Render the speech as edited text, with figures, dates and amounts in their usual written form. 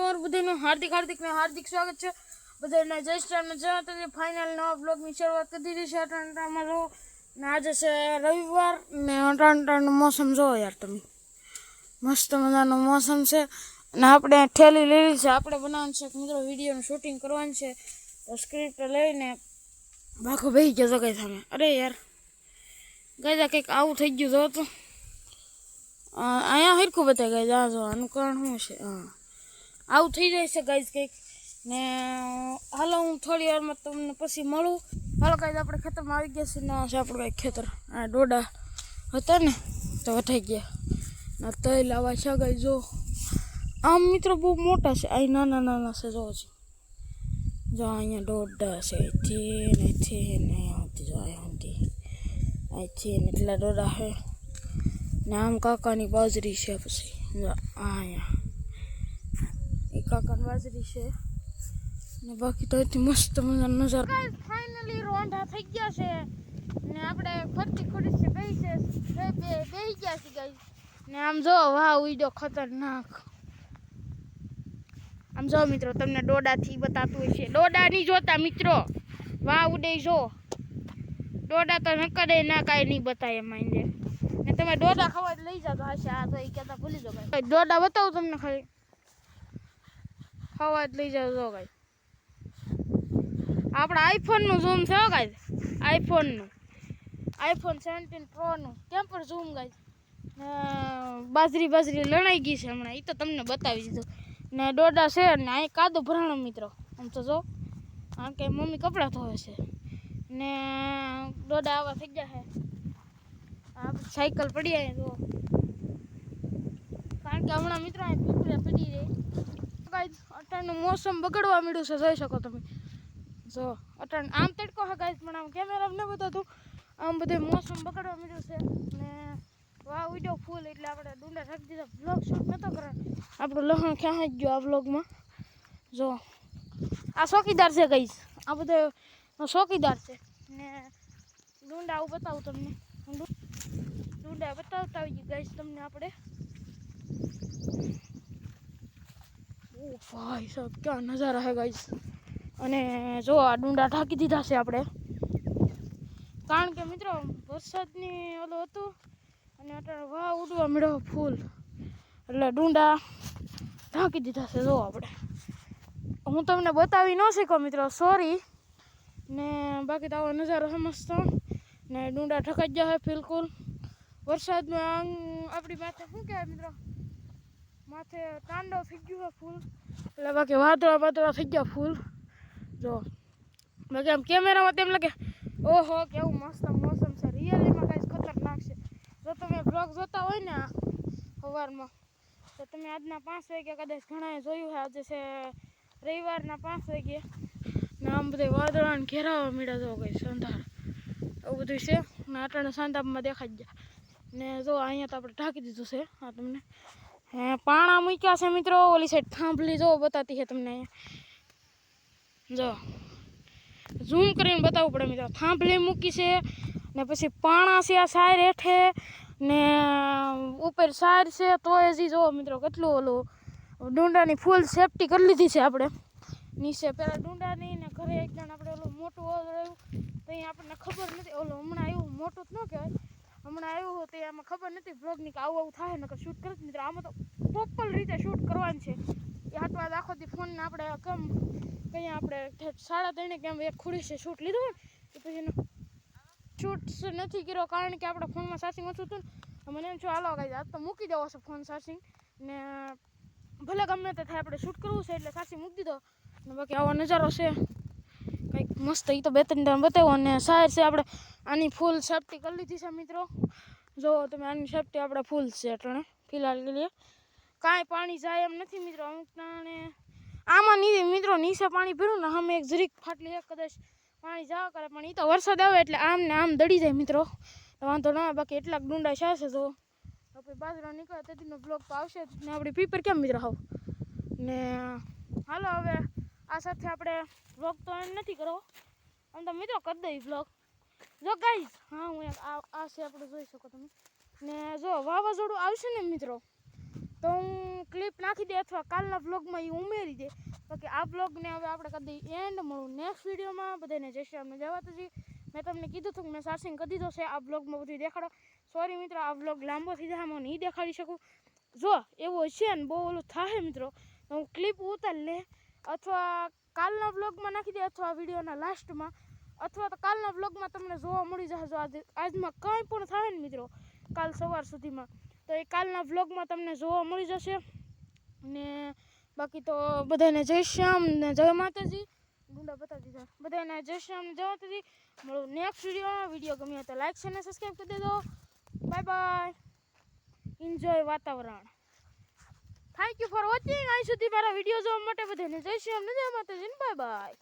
તમારું બધાનું હાર્દિક સ્વાગત છે. બધાને જય શ્રી રામ. જય માતાજી. ફાઇનલ નવા બ્લોગની શરૂઆત કરી દીધી છે. અટાણામાં જો ને આજે છે રવિવાર ને અટાણાનું મોસમ જોવો યાર તમે, મસ્ત મજાનું મોસમ છે. અને આપણે ઠેલી લીધી છે, આપણે બનાવવાનું છે મિત્રો વિડીયોનું શૂટિંગ કરવાનું છે. તો સ્ક્રિપ્ટ લઈને બાખો બેસી ગયો તો કઈ સામે. અરે યાર ગાય કંઈક આવું થઈ ગયું તો અહીંયા હરખું બતાવી ગાય આ જો આનું કારણ શું છે. હા આવું થઈ જાય છે ગાઈઝ કંઈક ને. હાલો હું થોડી વારમાં તમને પછી મળું. હાલો ગાઈઝ આપણે ખેતરમાં આવી ગયા છે. ના છે આપણું કાંઈક ખેતર, આ ડોડા હતા ને તો વટાઈ ગયા ના તૈલ આવા છે ગાઈઝ. જો આમ મિત્રો બહુ મોટા છે, અહીં નાના નાના છે. જો અહીંયા ડોડા છે અહીંથી ને અહીંથી જો અહીંથી ને એટલા ડોડા છે ને. આમ કાકાની બાજરી છે, પછી અહીંયા એ કાકાની બાજરી છે ને. બાકી તો અહીંથી મસ્ત મજાનો નજારો. ફાઇનલી રોંઢા થઈ ગયા છે ને આપણે ફરતી ખુરશી બેસી ગયા છે ગાઈસ. ને આમ જો વાહ ઉડ્યો ખતરનાક. આમ જો મિત્રો તમને ડોડાથી બતાતું હોય છે. ડોડા નહીં જોતા મિત્રો, વાહ ઉડે જો. ડોડા તો નકડે ના કાંઈ નહીં બતાય એમાં અંદર. ને તમે ડોડા ખાવા લઈ જાઓ તો હશે. આ તો એ કહેતા ભૂલી જાઓ ભાઈ. ડોડા બતાવું તમને ખાલી, ખાવા જ લઈ જાઓ. જો ગાય આપણા આઈફોનનું ઝૂમ છે ગાય, આઈફોન 17 પ્રોનું કેમ પર ઝૂમ ગાય. બાજરી લણાઈ ગઈ છે હમણાં, એ તો તમને બતાવી દીધું. ને ડોડા છે ને અહીં કાદો ભરાણો મિત્રો. આમ તો જો કારણ કે મમ્મી કપડાં ધોવે છે ને ડોડા આવા થઈ ગયા છે. સાયકલ પડી આવે જો, કારણ કે હમણાં મિત્રો અહીં પીપળે પડી રહી. અટાણનું મોસમ બગડવા મળ્યું છે, જોઈ શકો તમે. જો અટાણ આમ તડકો છે ગાઈસ, પણ આમ કેમેરા ન બતાતું. આમ બધે મોસમ બગડવા મળ્યું છે ને વાહ ઉડ્યો ફૂલ. એટલે આપણે ડુંડા રાખી દીધા. બ્લોગ શૂટ નતો કરવાનો, આપણું લહણ ક્યાં જ ગયો આ બ્લોગમાં. જો આ ચોકીદાર છે ગાઈસ, આ બધો ચોકીદાર છે ને. ડુંડા આવું બતાવું તમને, ડુંડા બતાવતા આવી ગયું ગાઈસ તમને આપણે. ઓ ભાઈ સાહેબ ક્યાં નજારા હે ગાઈસ. અને જો આ ડુંડા ઢાંકી દીધા છે આપણે, કારણ કે મિત્રો વરસાદની ઓલું હતું અને અત્યારે વાહ ઉડવા મળ્યો ફૂલ, એટલે ડુંડા ઢાંકી દીધા છે. જો આપણે હું તમને બતાવી ન શીખો મિત્રો, સોરી. ને બાકી તો આવો નજારો છે મસ્ત ને. ડુંડા ઢકાઈ ગયા છે બિલકુલ વરસાદમાં. આપણી માથે શું કહેવાય મિત્રો, માથે તાંડવ થઈ ગયું છે ફૂલ. એટલે બાકી વાદળા થઈ ગયા ફૂલ. જો બાકી આમ કેમેરામાં તેમ લાગે ઓહો કેવું મસ્ત મોસમ છે. રિયલીમાં કાંઈ ખતરનાક છે. જો તમે બ્લોગ જોતા હોય ને સવારમાં, તો તમે આજના 5 વાગે કદાચ ઘણાએ જોયું છે. આજે છે રવિવારના 5 વાગે ને. આમ બધે વાદળાને ઘેરાવા મળ્યા. જો કંઈ સંધાર એવું બધું છે ને. આટાણે સાંધામાં દેખાઈ ગયા ને. જો અહીંયા તો આપણે ઢાંકી દીધું છે. હા તમને પાણા મૂક્યા છે મિત્રો. ઓલી સાઈડ થાંભલી જો બતાતી છે તમને. અહીંયા જો ઝૂમ કરીને બતાવવું પડે મિત્રો. થાંભલી મૂકી છે ને પછી પાણા છે આ સાયર હેઠે ને ઉપર સાયર છે. તો હજી જોવો મિત્રો કેટલું ઓલું ડુંડાની ફૂલ સેફટી કરી લીધી છે આપણે નીચે. પહેલાં ડુંડાની ને ઘરે એક જણ આપણે ઓલું મોટું રહ્યું તો અહીં આપણને ખબર નથી. ઓલું હમણાં આવ્યું મોટું જ ન કહેવાય, હમણાં આવ્યું તો એમાં ખબર નથી બ્લોગની કે આવું થાય ને શૂટ કરે મિત્રો. આમાં તો પ્રોપર રીતે શૂટ કરવાનું છે. એ હાટવા આખો દી ફોનને આપણે કેમ કંઈ આપણે 3:30 કેમ એક ખુડી છે શૂટ લીધું હોય તો પછી એનો શૂટ નથી કર્યો, કારણ કે આપણા ફોનમાં ચાર્જિંગ ઓછું હતું ને. મને એમ છો હાલો ગાઈસ આજ તો મૂકી દેવો છે ફોન ચાર્જિંગ ને. ભલે ગમે તે થાય આપણે શૂટ કરવું છે એટલે ચાર્જિંગ મૂકી દીધો ને. બાકી આવો નજારો છે કંઈક મસ્ત. એ તો 2-3 ટાઈમ બતાવ્યો. અને સાહેબ છે આપણે આની ફૂલ સેફટી કરી લીધી છે મિત્રો. જો તમે આની સેફટી આપણે ફૂલ છે અટાણે ફિલહાલ કે લીએ. કાંઈ પાણી જાય એમ નથી મિત્રો. અમુક ટાણે આમાં મિત્રો નીચે પાણી ભર્યું ને અમે એક જરીક ફાટલી એક કદાચ પાણી જવા કરે, પણ એ તો વરસાદ આવે એટલે આમ ને આમ દડી જાય મિત્રો. વાંધો ના. બાકી એટલાક ડુંડા છે તો આપણે બાજરો નીકળે તેથીનો બ્લોગ તો આવશે જ ને. આપણી પીપર કેમ મિત્રો હાવ ને. હાલો હવે આ સાથે આપણે બ્લોગ તો એમ નથી કરવો, આમ તો મિત્રો કરી દઈ બ્લોગ. જો ગાઈઝ હા હું આ છે આપણે જોઈ શકો તમે ને. જો વાવાઝોડું આવશે ને મિત્રો તો હું ક્લિપ નાખી દે અથવા કાલના વ્લોગમાં એ ઉમેરી દે. બાકી આ વ્લોગને હવે આપણે કરી દઈએ એન્ડ. મળું નેક્સ્ટ વિડીયોમાં. બધાને જય શ્રી રામ, જય માતાજી. મેં તમને કીધું હતું કે મેં ચાર્જિંગ કરી દીધો છે. આ બ્લોગમાં બધું દેખાડો. સોરી મિત્રો, આ વ્લોગ લાંબો થઈ જાય, હું નહીં દેખાડી શકું. જો એવું છે ને બહુ ઓલું થાય મિત્રો, હું ક્લિપ ઉતારી લે અથવા કાલના વ્લોગમાં નાખી દે અથવા વિડીયોના લાસ્ટમાં, અથવા તો કાલના વ્લોગમાં તમને જોવા મળી જશે. જો આજમાં કંઈ પણ થાય ને મિત્રો, કાલ સવાર સુધીમાં, તો એ કાલના વ્લોગમાં તમને જોવા મળી જશે. ને બાકી તો બધાને જય શ્યામ ને જય માતાજી. ગુંડા બતાવી દીધા. બધાને જય શ્યામ ને જય માતાજી. મળું નેક્સ્ટ વિડીયોમાં. વિડીયો ગમ્યો તો લાઈક છે ને સબસ્ક્રાઈબ કરી દેજો. Bye bye. એન્જોય વાતાવરણ. Thank you for watching. અહીં સુધી મારા વિડીયો જોવા માટે બધાને જય શ્યામ ને જય માતાજી. Bye bye.